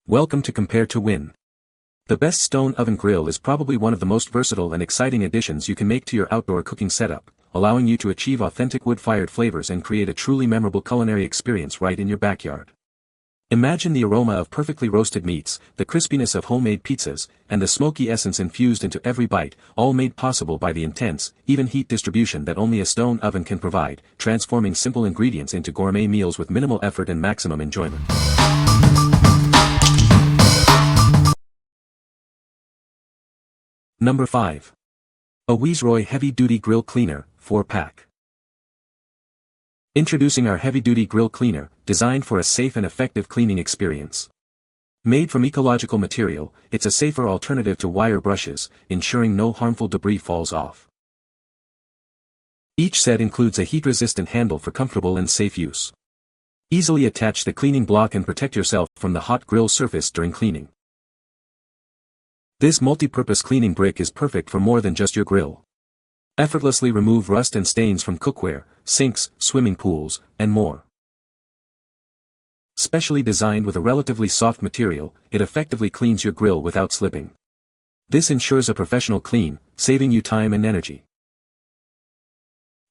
Welcome to Compare to Win. The best stone oven grill is probably one of the most versatile and exciting additions you can make to your outdoor cooking setup, allowing you to achieve authentic wood-fired flavors and create a truly memorable culinary experience right in your backyard. Imagine the aroma of perfectly roasted meats, the crispiness of homemade pizzas, and the smoky essence infused into every bite, all made possible by the intense, even heat distribution that only a stone oven can provide, transforming simple ingredients into gourmet meals with minimal effort and maximum enjoyment. Number 5. AWEASROY Heavy Duty Grill Cleaner, 4-pack. Introducing our heavy-duty grill cleaner, designed for a safe and effective cleaning experience. Made from ecological material, it's a safer alternative to wire brushes, ensuring no harmful debris falls off. Each set includes a heat-resistant handle for comfortable and safe use. Easily attach the cleaning block and protect yourself from the hot grill surface during cleaning. This multi-purpose cleaning brick is perfect for more than just your grill. Effortlessly remove rust and stains from cookware, sinks, swimming pools, and more. Specially designed with a relatively soft material, it effectively cleans your grill without slipping. This ensures a professional clean, saving you time and energy.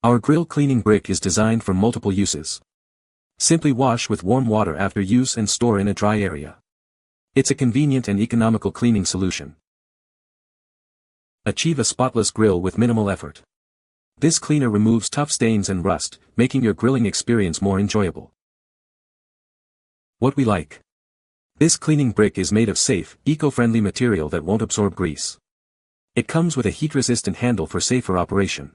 Our grill cleaning brick is designed for multiple uses. Simply wash with warm water after use and store in a dry area. It's a convenient and economical cleaning solution. Achieve a spotless grill with minimal effort. This cleaner removes tough stains and rust, making your grilling experience more enjoyable. What we like. This cleaning brick is made of safe, eco-friendly material that won't absorb grease. It comes with a heat-resistant handle for safer operation.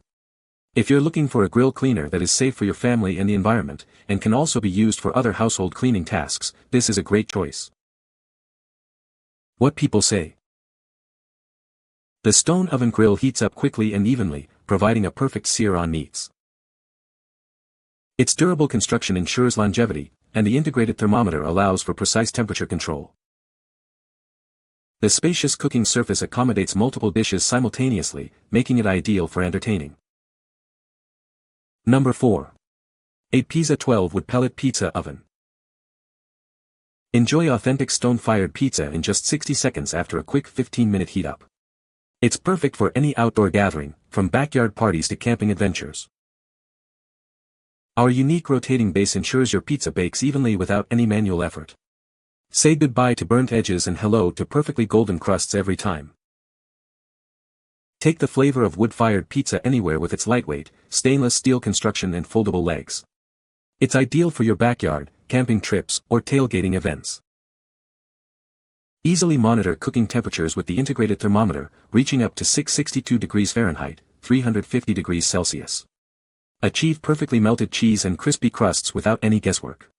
If you're looking for a grill cleaner that is safe for your family and the environment, and can also be used for other household cleaning tasks, this is a great choice. What people say. The stone oven grill heats up quickly and evenly, providing a perfect sear on meats. Its durable construction ensures longevity, and the integrated thermometer allows for precise temperature control. The spacious cooking surface accommodates multiple dishes simultaneously, making it ideal for entertaining. Number 4. AIDPIZA 12-wood pellet pizza oven. Enjoy authentic stone-fired pizza in just 60 seconds after a quick 15-minute heat-up. It's perfect for any outdoor gathering, from backyard parties to camping adventures. Our unique rotating base ensures your pizza bakes evenly without any manual effort. Say goodbye to burnt edges and hello to perfectly golden crusts every time. Take the flavor of wood-fired pizza anywhere with its lightweight, stainless steel construction and foldable legs. It's ideal for your backyard, camping trips, or tailgating events. Easily monitor cooking temperatures with the integrated thermometer, reaching up to 662 degrees Fahrenheit, 350 degrees Celsius. Achieve perfectly melted cheese and crispy crusts without any guesswork.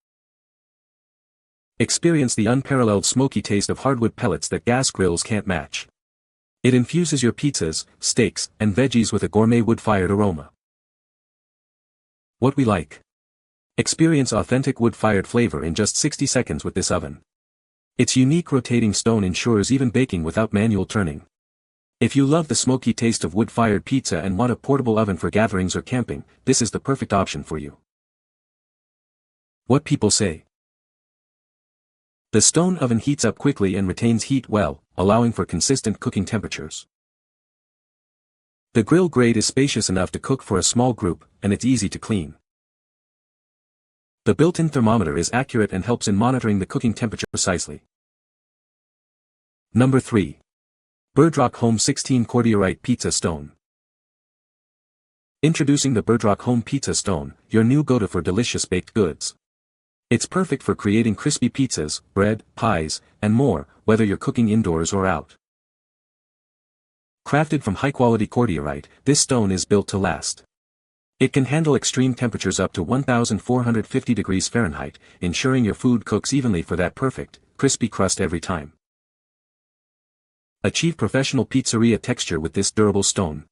Experience the unparalleled smoky taste of hardwood pellets that gas grills can't match. It infuses your pizzas, steaks, and veggies with a gourmet wood-fired aroma. What we like. Experience authentic wood-fired flavor in just 60 seconds with this oven. Its unique rotating stone ensures even baking without manual turning. If you love the smoky taste of wood-fired pizza and want a portable oven for gatherings or camping, this is the perfect option for you. What people say. The stone oven heats up quickly and retains heat well, allowing for consistent cooking temperatures. The grill grate is spacious enough to cook for a small group, and it's easy to clean. The built-in thermometer is accurate and helps in monitoring the cooking temperature precisely. Number 3. BIRDROCK Home 16 Cordierite Pizza Stone. Introducing the BIRDROCK Home Pizza Stone, your new go-to for delicious baked goods. It's perfect for creating crispy pizzas, bread, pies, and more, whether you're cooking indoors or out. Crafted from high-quality Cordierite, this stone is built to last. It can handle extreme temperatures up to 1,450 degrees Fahrenheit, ensuring your food cooks evenly for that perfect, crispy crust every time. Achieve professional pizzeria texture with this durable stone.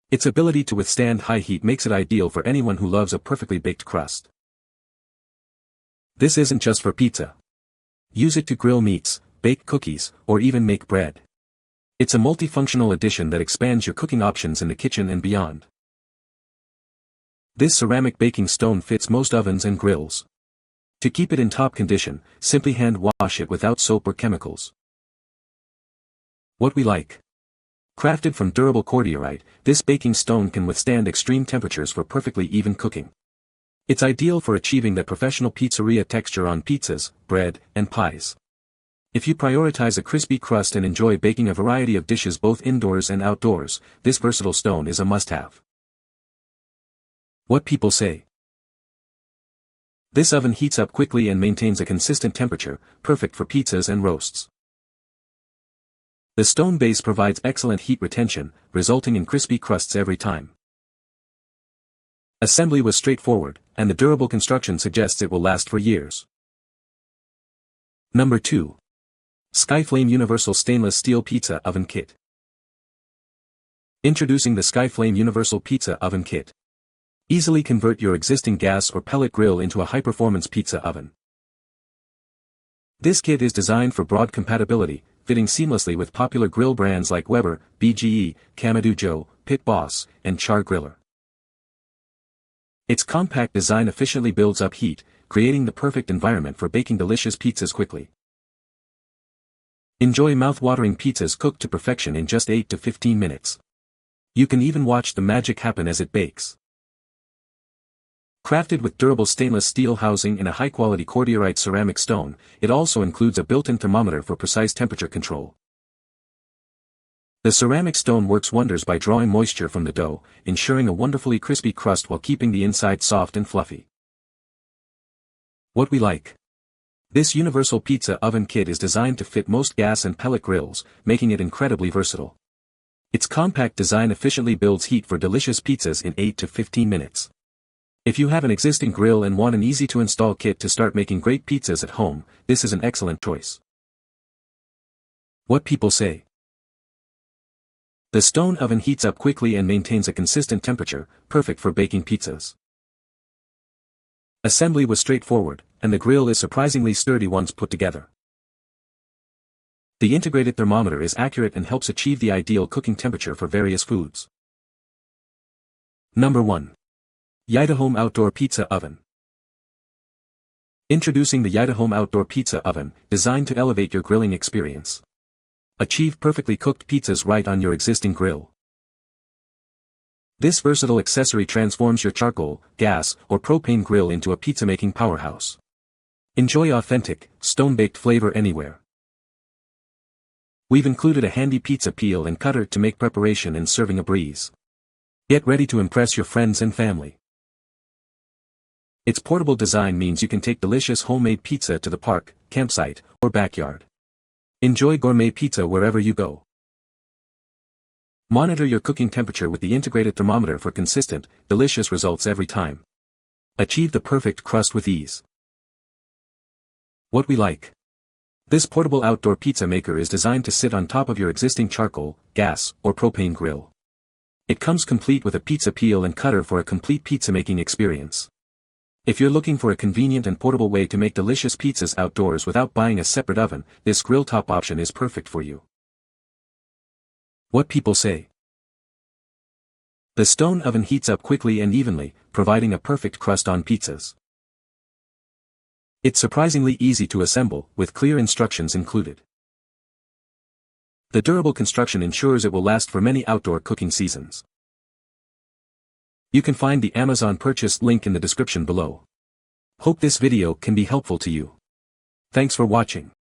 Its ability to withstand high heat makes it ideal for anyone who loves a perfectly baked crust. This isn't just for pizza. Use it to grill meats, bake cookies, or even make bread. It's a multifunctional addition that expands your cooking options in the kitchen and beyond. This ceramic baking stone fits most ovens and grills. To keep it in top condition, simply hand wash it without soap or chemicals. What we like. Crafted from durable cordierite, this baking stone can withstand extreme temperatures for perfectly even cooking. It's ideal for achieving that professional pizzeria texture on pizzas, bread, and pies. If you prioritize a crispy crust and enjoy baking a variety of dishes both indoors and outdoors, this versatile stone is a must-have. What people say. This oven heats up quickly and maintains a consistent temperature, perfect for pizzas and roasts. The stone base provides excellent heat retention, resulting in crispy crusts every time. Assembly was straightforward, and the durable construction suggests it will last for years. Number 2. Skyflame Universal Stainless Steel Pizza Oven Kit. Introducing the Skyflame Universal Pizza Oven Kit. Easily convert your existing gas or pellet grill into a high-performance pizza oven. This kit is designed for broad compatibility, fitting seamlessly with popular grill brands like Weber, BGE, Kamado Joe, Pit Boss, and Char Griller. Its compact design efficiently builds up heat, creating the perfect environment for baking delicious pizzas quickly. Enjoy mouth-watering pizzas cooked to perfection in just 8 to 15 minutes. You can even watch the magic happen as it bakes. Crafted with durable stainless steel housing and a high-quality cordierite ceramic stone, it also includes a built-in thermometer for precise temperature control. The ceramic stone works wonders by drawing moisture from the dough, ensuring a wonderfully crispy crust while keeping the inside soft and fluffy. What we like. This universal pizza oven kit is designed to fit most gas and pellet grills, making it incredibly versatile. Its compact design efficiently builds heat for delicious pizzas in 8 to 15 minutes. If you have an existing grill and want an easy-to-install kit to start making great pizzas at home, this is an excellent choice. What people say. The stone oven heats up quickly and maintains a consistent temperature, perfect for baking pizzas. Assembly was straightforward, and the grill is surprisingly sturdy once put together. The integrated thermometer is accurate and helps achieve the ideal cooking temperature for various foods. Number 1. YITAHOME Outdoor Pizza Oven. Introducing the YITAHOME Outdoor Pizza Oven, designed to elevate your grilling experience. Achieve perfectly cooked pizzas right on your existing grill. This versatile accessory transforms your charcoal, gas, or propane grill into a pizza-making powerhouse. Enjoy authentic, stone-baked flavor anywhere. We've included a handy pizza peel and cutter to make preparation and serving a breeze. Get ready to impress your friends and family. Its portable design means you can take delicious homemade pizza to the park, campsite, or backyard. Enjoy gourmet pizza wherever you go. Monitor your cooking temperature with the integrated thermometer for consistent, delicious results every time. Achieve the perfect crust with ease. What we like. This portable outdoor pizza maker is designed to sit on top of your existing charcoal, gas, or propane grill. It comes complete with a pizza peel and cutter for a complete pizza-making experience. If you're looking for a convenient and portable way to make delicious pizzas outdoors without buying a separate oven, this grill top option is perfect for you. What people say. The stone oven heats up quickly and evenly, providing a perfect crust on pizzas. It's surprisingly easy to assemble, with clear instructions included. The durable construction ensures it will last for many outdoor cooking seasons. You can find the Amazon purchase link in the description below. Hope this video can be helpful to you. Thanks for watching.